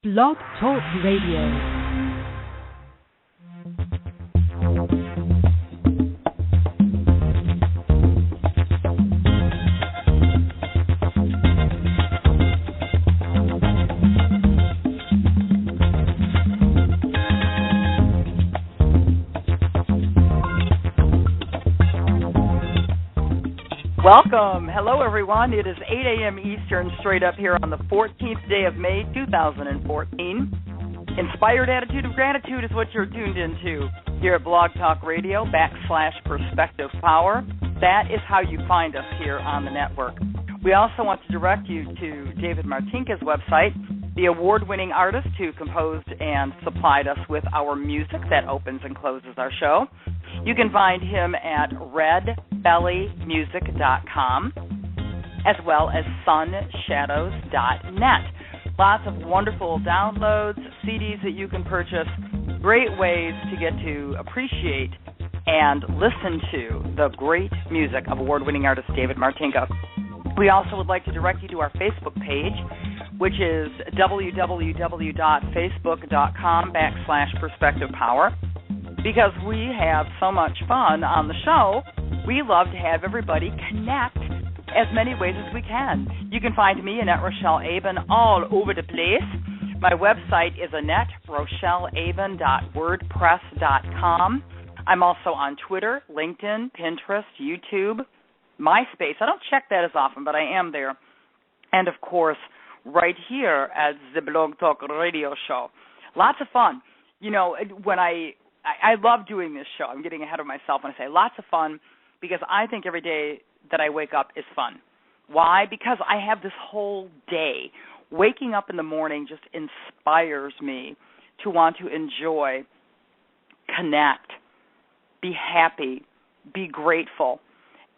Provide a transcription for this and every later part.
Blog Talk Radio. Welcome. Hello, everyone. It is 8 a.m. Eastern, straight up here on the 14th day of May, 2014. Inspired Attitude of Gratitude is what you're tuned into here at Blog Talk Radio /Perspective Power. That is how you find us here on the network. We also want to direct you to David Martinka's website, the award-winning artist who composed and supplied us with our music that opens and closes our show. You can find him at redbellymusic.com as well as sunshadows.net. Lots of wonderful downloads, CDs that you can purchase, great ways to get to appreciate and listen to the great music of award-winning artist David Martinka. We also would like to direct you to our Facebook page, which is www.facebook.com/perspectivepower. Because we have so much fun on the show, we love to have everybody connect as many ways as we can. You can find me, Annette Rochelle Aben, all over the place. My website is AnnetteRochelleAben.wordpress.com. I'm also on Twitter, LinkedIn, Pinterest, YouTube, MySpace. I don't check that as often, but I am there. And, of course, right here at the Blog Talk Radio Show. Lots of fun. You know, when I love doing this show. I'm getting ahead of myself when I say lots of fun because I think every day that I wake up is fun. Why? Because I have this whole day. Waking up in the morning just inspires me to want to enjoy, connect, be happy, be grateful.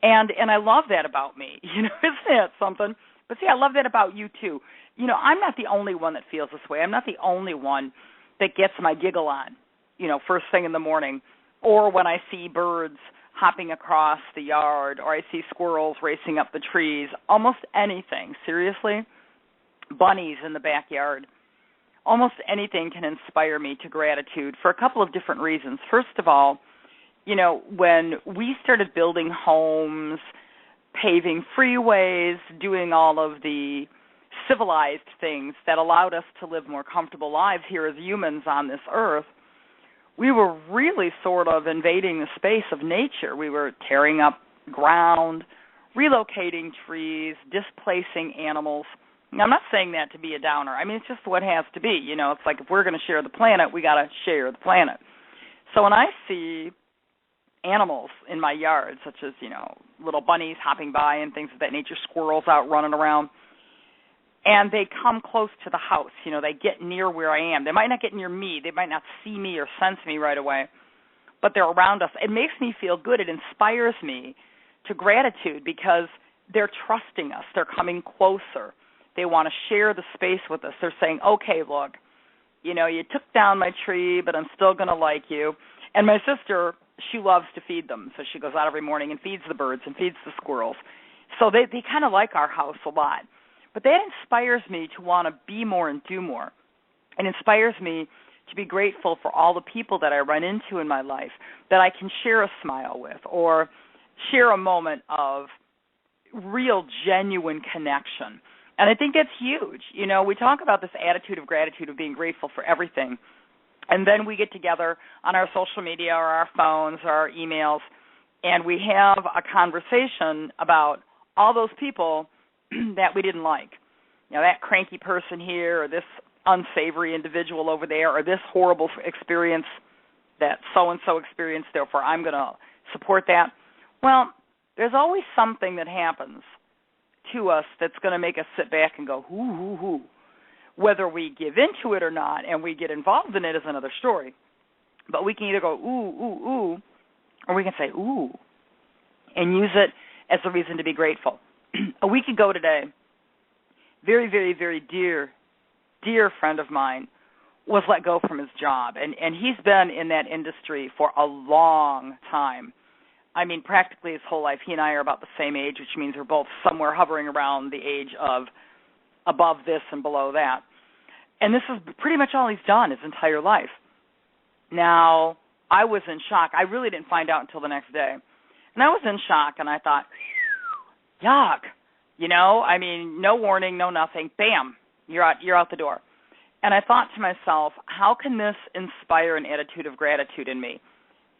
And I love that about me. You know, isn't that something? But see, I love that about you too. You know, I'm not the only one that feels this way. I'm not the only one that gets my giggle on, you know, first thing in the morning, or when I see birds hopping across the yard, or I see squirrels racing up the trees, almost anything, seriously, bunnies in the backyard, almost anything can inspire me to gratitude for a couple of different reasons. First of all, you know, when we started building homes, paving freeways, doing all of the civilized things that allowed us to live more comfortable lives here as humans on this earth, we were really sort of invading the space of nature. We were tearing up ground, relocating trees, displacing animals. Now, I'm not saying that to be a downer. I mean, it's just what has to be. You know, it's like if we're going to share the planet, we got to share the planet. So when I see animals in my yard, such as, you know, little bunnies hopping by and things of that nature, squirrels out running around, and they come close to the house. You know, they get near where I am. They might not get near me. They might not see me or sense me right away, but they're around us. It makes me feel good. It inspires me to gratitude because they're trusting us. They're coming closer. They want to share the space with us. They're saying, okay, look, you know, you took down my tree, but I'm still going to like you. And my sister, she loves to feed them, so she goes out every morning and feeds the birds and feeds the squirrels. So they kind of like our house a lot. But that inspires me to want to be more and do more. It inspires me to be grateful for all the people that I run into in my life that I can share a smile with or share a moment of real, genuine connection. And I think that's huge. You know, we talk about this attitude of gratitude of being grateful for everything. And then we get together on our social media or our phones or our emails, and we have a conversation about all those people that we didn't like. You know, that cranky person here or this unsavory individual over there or this horrible experience that so-and-so experienced, therefore I'm going to support that. Well, there's always something that happens to us that's going to make us sit back and go, hoo, hoo, hoo. Whether we give into it or not and we get involved in it is another story. But we can either go, ooh, ooh, ooh, or we can say, ooh, and use it as a reason to be grateful. A week ago today, very, very, very dear friend of mine was let go from his job. And he's been in that industry for a long time. I mean, practically his whole life. He and I are about the same age, which means we're both somewhere hovering around the age of above this and below that. And this is pretty much all he's done his entire life. Now, I was in shock. I really didn't find out until the next day. And I was in shock, and I thought, yuck. I mean, no warning, no nothing. Bam, you're out the door. And I thought to myself, how can this inspire an attitude of gratitude in me?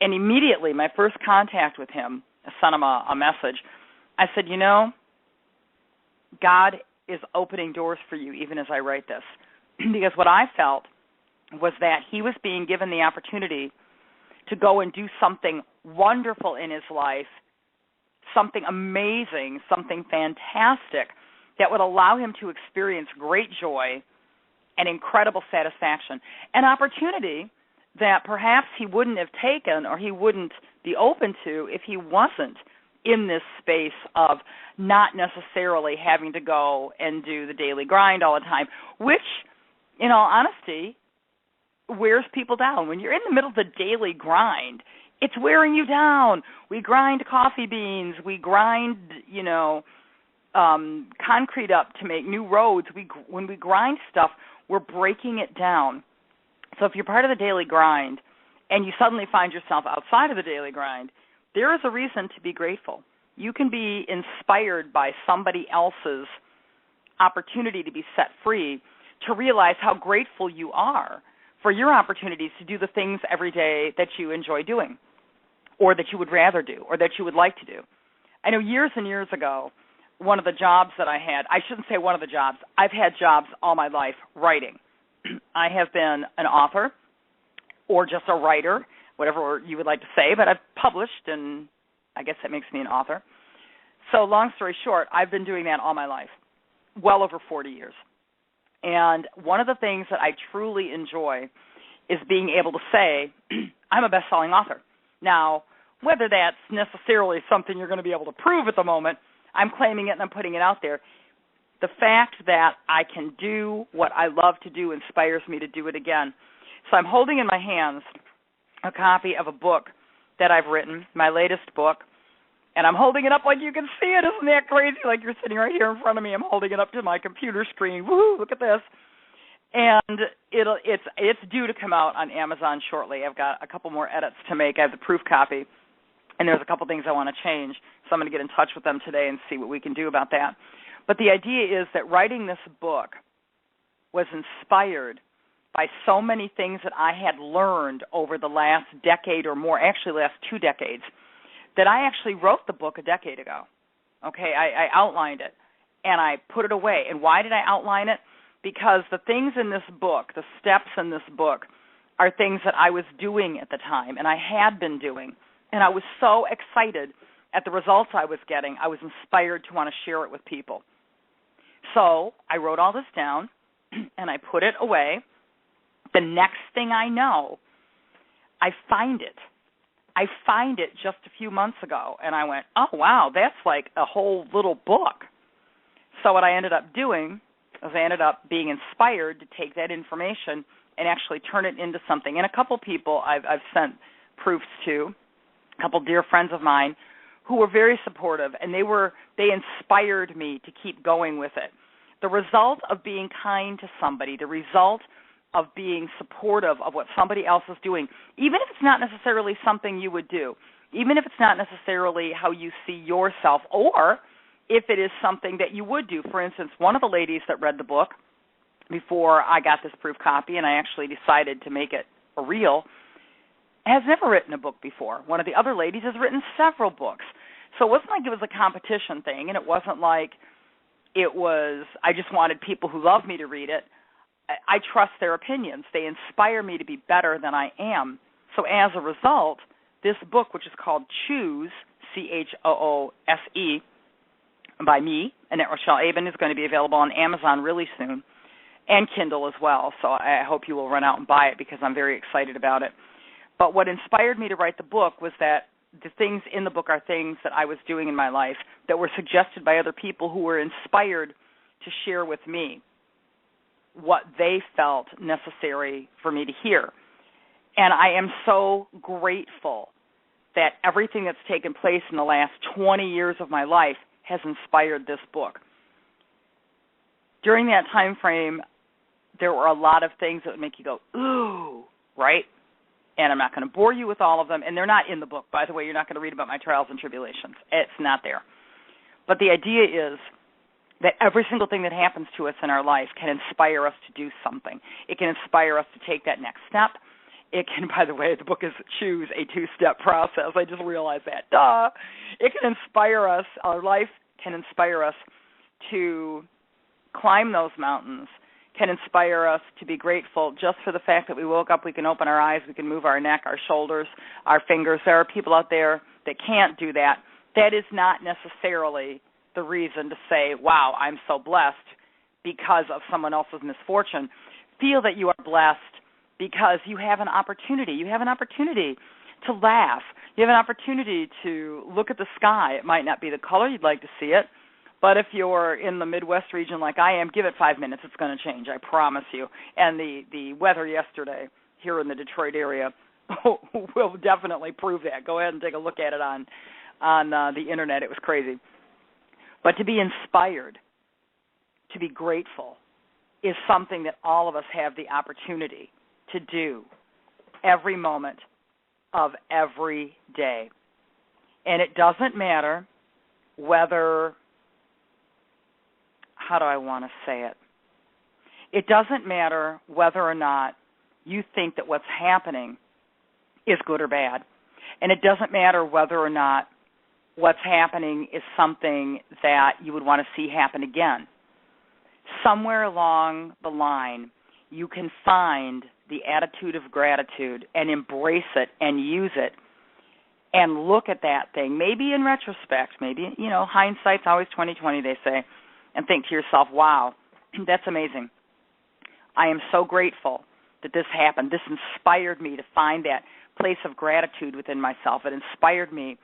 And immediately, my first contact with him, I sent him a message. I said, God is opening doors for you even as I write this. Because what I felt was that he was being given the opportunity to go and do something wonderful in his life, something amazing, something fantastic that would allow him to experience great joy and incredible satisfaction, an opportunity that perhaps he wouldn't have taken or he wouldn't be open to if he wasn't in this space of not necessarily having to go and do the daily grind all the time, which, in all honesty, wears people down. When you're in the middle of the daily grind, it's wearing you down. We grind coffee beans. We grind, concrete up to make new roads. When we grind stuff, we're breaking it down. So if you're part of the daily grind and you suddenly find yourself outside of the daily grind, there is a reason to be grateful. You can be inspired by somebody else's opportunity to be set free to realize how grateful you are for your opportunities to do the things every day that you enjoy doing or that you would rather do or that you would like to do. I know years and years ago, one of the jobs that I had, I shouldn't say one of the jobs, I've had jobs all my life writing. I have been an author or just a writer, whatever you would like to say, but I've published, and I guess that makes me an author. So long story short, I've been doing that all my life, well over 40 years. And one of the things that I truly enjoy is being able to say, I'm a best-selling author. Now, whether that's necessarily something you're going to be able to prove at the moment, I'm claiming it and I'm putting it out there. The fact that I can do what I love to do inspires me to do it again. So I'm holding in my hands a copy of a book that I've written, my latest book, and I'm holding it up like you can see it. Isn't that crazy? Like you're sitting right here in front of me. I'm holding it up to my computer screen. Woo, look at this. And it's due to come out on Amazon shortly. I've got a couple more edits to make. I have the proof copy, and there's a couple things I want to change. So I'm going to get in touch with them today and see what we can do about that. But the idea is that writing this book was inspired by so many things that I had learned over the last decade or more, actually last 2 decades, that I actually wrote the book a decade ago. Okay, I outlined it, and I put it away. And why did I outline it? Because the things in this book, the steps in this book, are things that I was doing at the time, and I had been doing. And I was so excited at the results I was getting, I was inspired to want to share it with people. So I wrote all this down, and I put it away. The next thing I know, I find it. I find it just a few months ago, and I went, oh, wow, that's like a whole little book. So what I ended up doing is I ended up being inspired to take that information and actually turn it into something. And a couple people I've sent proofs to, a couple dear friends of mine, who were very supportive, and they inspired me to keep going with it. The result of being kind to somebody, the result of being supportive of what somebody else is doing, even if it's not necessarily something you would do, even if it's not necessarily how you see yourself, or if it is something that you would do. For instance, one of the ladies that read the book before I got this proof copy, and I actually decided to make it a reel, has never written a book before. One of the other ladies has written several books. So it wasn't like it was a competition thing, and it wasn't like it was, I just wanted people who love me to read it. I trust their opinions. They inspire me to be better than I am. So as a result, this book, which is called Choose, Choose, by me, Annette Rochelle Aben, is going to be available on Amazon really soon, and Kindle as well. So I hope you will run out and buy it because I'm very excited about it. But what inspired me to write the book was that the things in the book are things that I was doing in my life that were suggested by other people who were inspired to share with me what they felt necessary for me to hear. And I am so grateful that everything that's taken place in the last 20 years of my life has inspired this book. During that time frame, there were a lot of things that would make you go, ooh, right? And I'm not going to bore you with all of them. And they're not in the book, by the way. You're not going to read about my trials and tribulations. It's not there. But the idea is that every single thing that happens to us in our life can inspire us to do something. It can inspire us to take that next step. It can, by the way, the book is Choose a Two-Step Process. I just realized that. Duh. It can inspire us. Our life can inspire us to climb those mountains, can inspire us to be grateful just for the fact that we woke up, we can open our eyes, we can move our neck, our shoulders, our fingers. There are people out there that can't do that. That is not necessarily the reason to say, wow, I'm so blessed because of someone else's misfortune. Feel that you are blessed because you have an opportunity. You have an opportunity to laugh. You have an opportunity to look at the sky. It might not be the color you'd like to see it, but if you're in the Midwest region like I am, give it 5 minutes. It's going to change, I promise you. And the weather yesterday here in the Detroit area will definitely prove that. Go ahead and take a look at it on the Internet. It was crazy. But to be inspired, to be grateful, is something that all of us have the opportunity to do every moment of every day. And it doesn't matter whether, how do I want to say it? It doesn't matter whether or not you think that what's happening is good or bad. And it doesn't matter whether or not what's happening is something that you would want to see happen again. Somewhere along the line, you can find the attitude of gratitude and embrace it and use it and look at that thing, maybe in retrospect, maybe, hindsight's always 20/20, they say, and think to yourself, wow, that's amazing. I am so grateful that this happened. This inspired me to find that place of gratitude within myself. It inspired me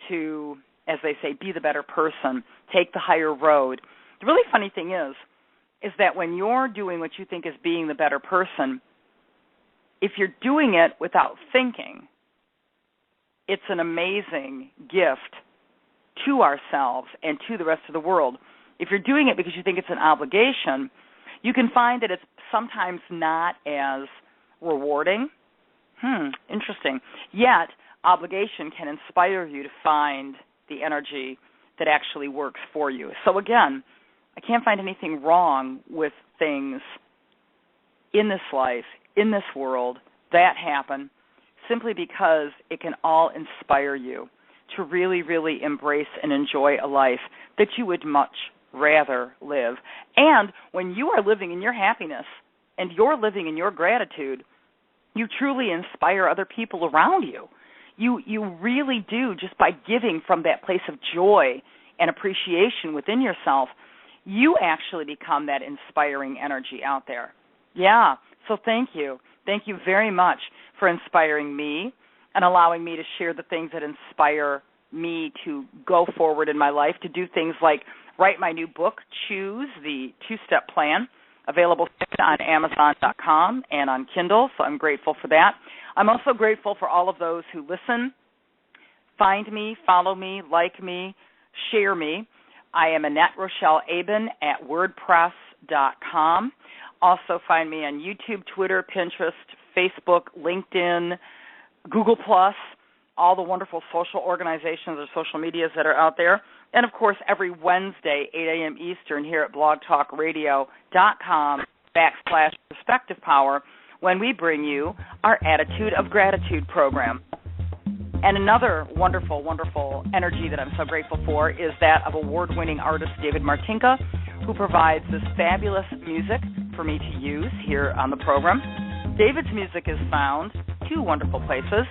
to, as they say, be the better person, take the higher road. The really funny thing is that when you're doing what you think is being the better person, if you're doing it without thinking, it's an amazing gift to ourselves and to the rest of the world. If you're doing it because you think it's an obligation, you can find that it's sometimes not as rewarding. Interesting. Yet, obligation can inspire you to find the energy that actually works for you. So again, I can't find anything wrong with things in this life, in this world, that happen, simply because it can all inspire you to really, really embrace and enjoy a life that you would much rather live. And when you are living in your happiness and you're living in your gratitude, you truly inspire other people around you. You really do, just by giving from that place of joy and appreciation within yourself, you actually become that inspiring energy out there. Yeah, so thank you. Thank you very much for inspiring me and allowing me to share the things that inspire me to go forward in my life, to do things like write my new book, Choose, the Two-Step Plan, available on Amazon.com and on Kindle, so I'm grateful for that. I'm also grateful for all of those who listen, find me, follow me, like me, share me. I am Annette Rochelle Aben at WordPress.com. Also find me on YouTube, Twitter, Pinterest, Facebook, LinkedIn, Google+, all the wonderful social organizations or social medias that are out there. And, of course, every Wednesday, 8 a.m. Eastern, here at blogtalkradio.com/Perspective Power, when we bring you our Attitude of Gratitude program. And another wonderful, wonderful energy that I'm so grateful for is that of award-winning artist David Martinka, who provides this fabulous music for me to use here on the program. David's music is found two wonderful places,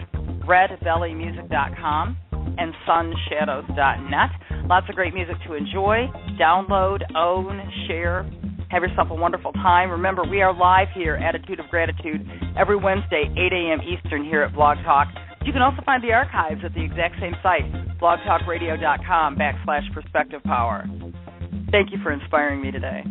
redbellymusic.com and sunshadows.net. Lots of great music to enjoy, download, own, share. Have yourself a wonderful time. Remember, we are live here, Attitude of Gratitude, every Wednesday, 8 a.m. Eastern here at Blog Talk. You can also find the archives at the exact same site, blogtalkradio.com/Perspective Power. Thank you for inspiring me today.